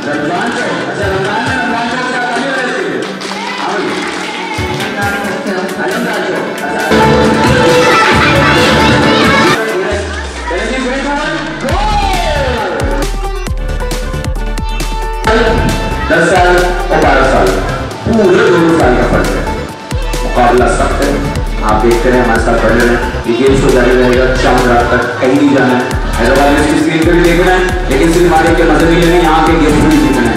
रमजान चौक, अच्छा रमजान में रमजान चौक क्या कमी रहती है? हाँ रमजान चौक, अच्छा 10 साल और 12 साल पूरे 2 साल का फर्क है। मुकाबला सख्त है, आप देखते रहे हमारे साथ पढ़ रहे हैं। ये गेम्स तो जारी रहेगा शाम रात तक, कहीं नहीं जाना है। हैदराबाद में इसकी स्क्रीन पे भी देखना है, लेकिन सिर्फ हमारे के मजे भी लेने, यहाँ के गेम्स भी जीतना है।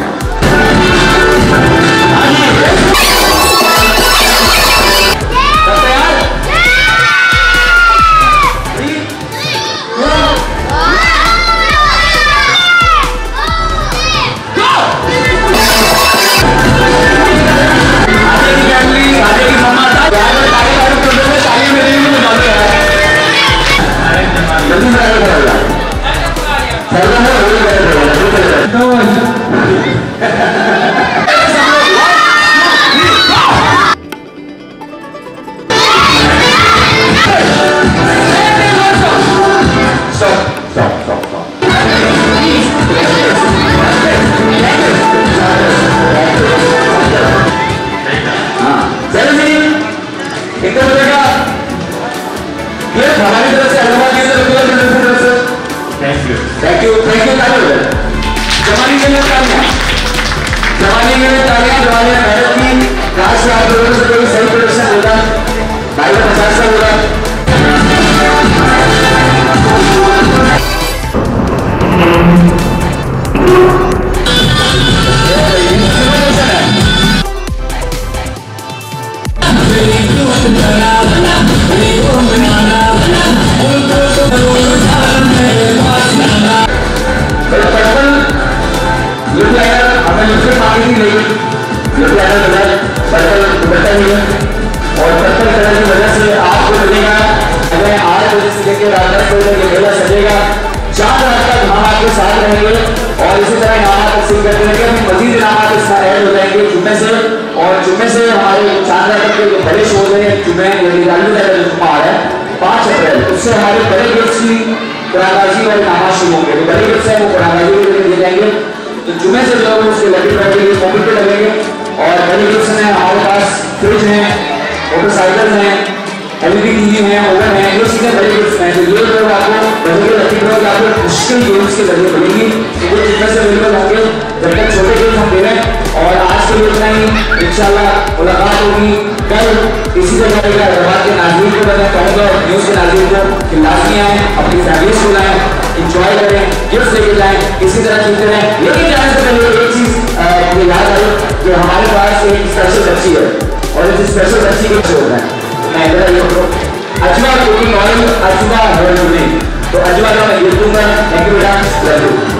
जुम्मे से हमारे चांद रात के जो बड़े शो हैं, जुम्मे यानी लालू का जो जुम्मा आ रहा है 5 अप्रैल, उससे हमारे बड़े ग्रुप्स की कुरानबाजी और नामा शुरू होंगे। जो बड़े ग्रुप्स हैं वो कुरानबाजी के लिए दिए जाएंगे, तो जुम्मे से लोग उसके लगे बैठे मोबाइल पे लगेंगे। और बड़े ग्रुप्स में हमारे पास फ्रिज हैं, मोटरसाइकिल हैं, एलईडी टीवी है, ओवन है, ये चीजें बड़े ग्रुप्स हैं। तो ये लोग आपको बड़े लकी ड्रॉ आपको मुश्किल गेम्स के जरिए मिलेंगी, तो वो जिनमें से अवेलेबल होंगे जब तक छोटे गेम्स हम दे रहे हैं। और आज के लिए इतना ही, इंशाल्लाह मुलाकात होगी कल इसी जगह पर। हैदराबाद के नाज़रीन को मैं कहूँगा, न्यूज़ के नाज़रीन को कि लाजमी आए, अपनी फैमिलीज को लाएं, इंजॉय करें, गिफ्ट लेके जाएं, इसी तरह चलते रहें। लेकिन जाने से पहले एक चीज़ मुझे याद आई कि हमारे पास एक स्पेशल बच्ची है, और इस स्पेशल बच्ची के शो होता है। मैं इधर ये अजवा कुकिंग ऑयल, अजवा हेयर ऑयल, तो अजवा का मैं गिफ्ट दूंगा। थैंक यू बेटा, लव यू।